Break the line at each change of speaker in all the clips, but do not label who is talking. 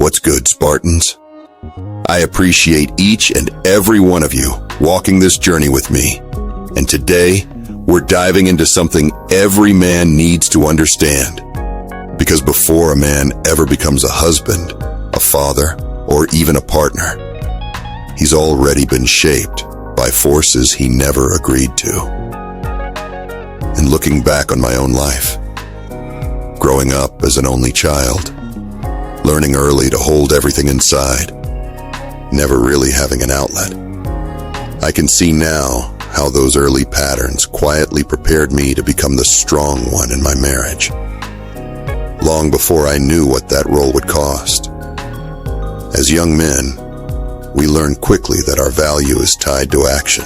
What's good, Spartans? I appreciate each and every one of you walking this journey with me. And today, we're diving into something every man needs to understand. Because before a man ever becomes a husband, a father, or even a partner, he's already been shaped by forces he never agreed to. And looking back on my own life, growing up as an only child, learning early to hold everything inside, never really having an outlet, I can see now how those early patterns quietly prepared me to become the strong one in my marriage, long before I knew what that role would cost. As young men, we learn quickly that our value is tied to action.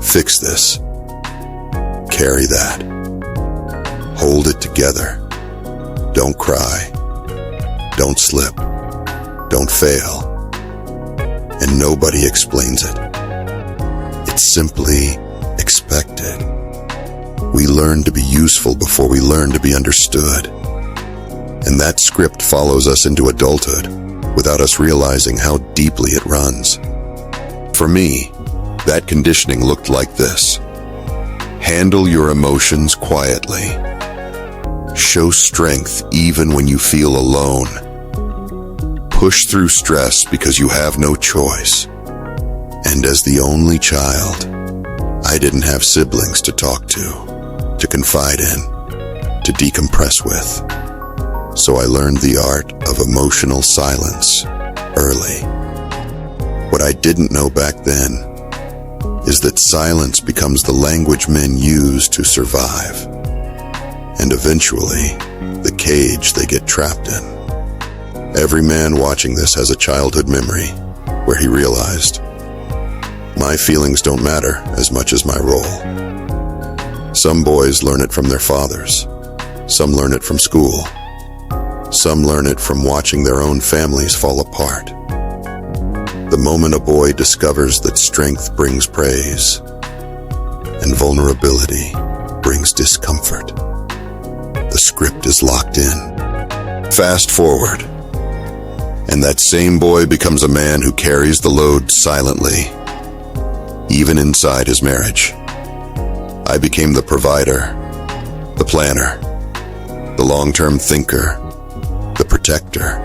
Fix this. Carry that. Hold it together. Don't cry. Don't slip. Don't fail. And nobody explains it. It's simply expected. We learn to be useful before we learn to be understood. And that script follows us into adulthood without us realizing how deeply it runs. For me, that conditioning looked like this. Handle your emotions quietly. Show strength even when you feel alone. Push through stress because you have no choice. And as the only child, I didn't have siblings to talk to confide in, to decompress with. So I learned the art of emotional silence early. What I didn't know back then is that silence becomes the language men use to survive, and eventually the cage they get trapped in. Every man watching this has a childhood memory where he realized, my feelings don't matter as much as my role. Some boys learn it from their fathers. Some learn it from school. Some learn it from watching their own families fall apart. The moment a boy discovers that strength brings praise and vulnerability brings discomfort, the script is locked in. Fast forward, and that same boy becomes a man who carries the load silently, even inside his marriage. I became the provider, the planner, the long-term thinker, the protector.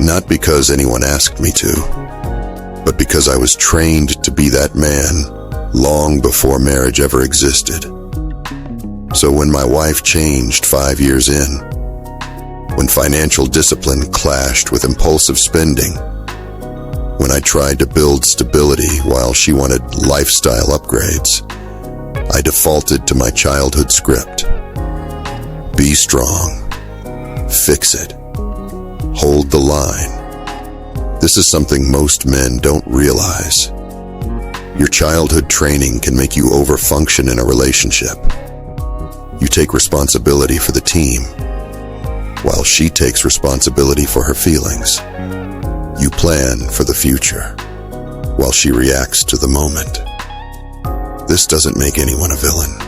Not because anyone asked me to, but because I was trained to be that man long before marriage ever existed. So when my wife changed 5 years in, when financial discipline clashed with impulsive spending, when I tried to build stability while she wanted lifestyle upgrades, I defaulted to my childhood script. Be strong. Fix it. Hold the line. This is something most men don't realize. Your childhood training can make you overfunction in a relationship. You take responsibility for the team, while she takes responsibility for her feelings. You plan for the future, while she reacts to the moment. This doesn't make anyone a villain,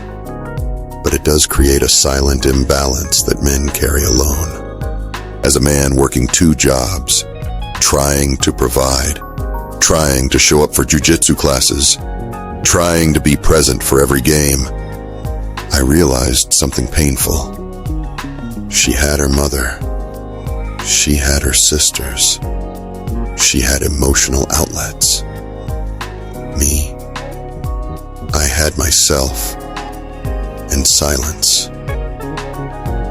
but it does create a silent imbalance that men carry alone. As a man working 2 jobs, trying to provide, trying to show up for jiu-jitsu classes, trying to be present for every game, I realized something painful. She had her mother. She had her sisters. She had emotional outlets. Me, I had myself and silence.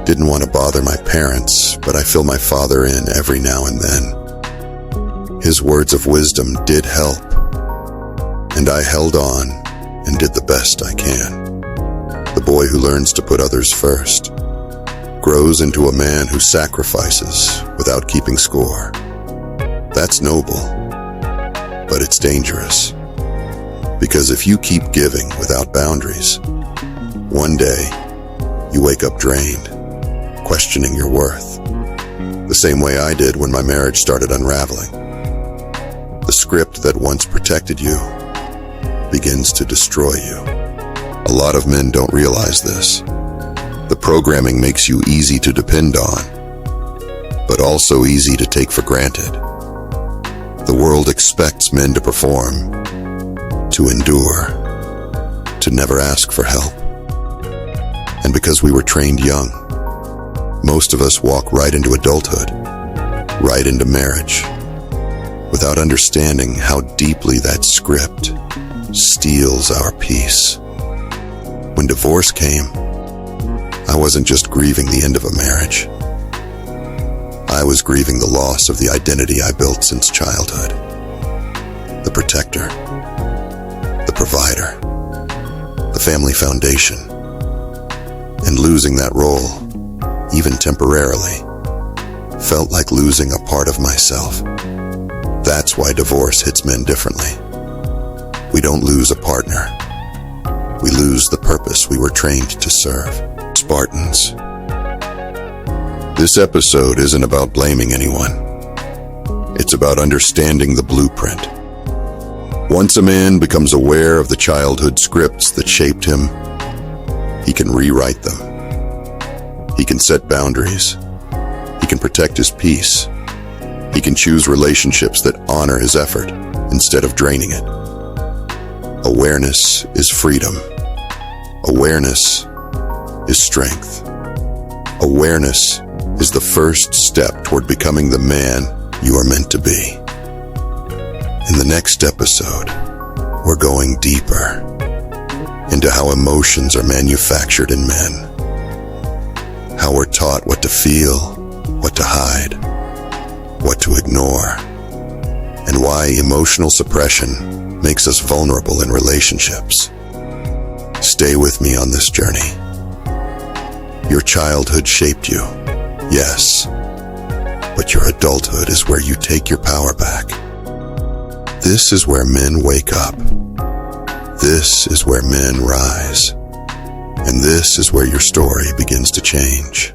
Didn't want to bother my parents, but I fill my father in every now and then. His words of wisdom did help, and I held on and did the best I can. The boy who learns to put others first grows into a man who sacrifices without keeping score. That's noble, but it's dangerous. Because if you keep giving without boundaries, one day you wake up drained, questioning your worth. The same way I did when my marriage started unraveling. The script that once protected you begins to destroy you. A lot of men don't realize this. The programming makes you easy to depend on. but also easy to take for granted. The world expects men to perform, to endure, to never ask for help. And because we were trained young, most of us walk right into adulthood, right into marriage, without understanding how deeply that script steals our peace. When divorce came, I wasn't just grieving the end of a marriage. I was grieving the loss of the identity I built since childhood. The protector, the provider, the family foundation. And losing that role, even temporarily, felt like losing a part of myself. That's why divorce hits men differently. We don't lose a partner. We lose the purpose we were trained to serve. Spartans. This episode isn't about blaming anyone. It's about understanding the blueprint. Once a man becomes aware of the childhood scripts that shaped him, he can rewrite them. He can set boundaries. He can protect his peace. He can choose relationships that honor his effort instead of draining it. Awareness is freedom. Awareness is strength. Awareness is the first step toward becoming the man you are meant to be. In the next episode, we're going deeper into how emotions are manufactured in men, how we're taught what to feel, what to hide, what to ignore, and why emotional suppression makes us vulnerable in relationships. Stay with me on this journey. Your childhood shaped you, yes, but your adulthood is where you take your power back. This is where men wake up. This is where men rise. And this is where your story begins to change.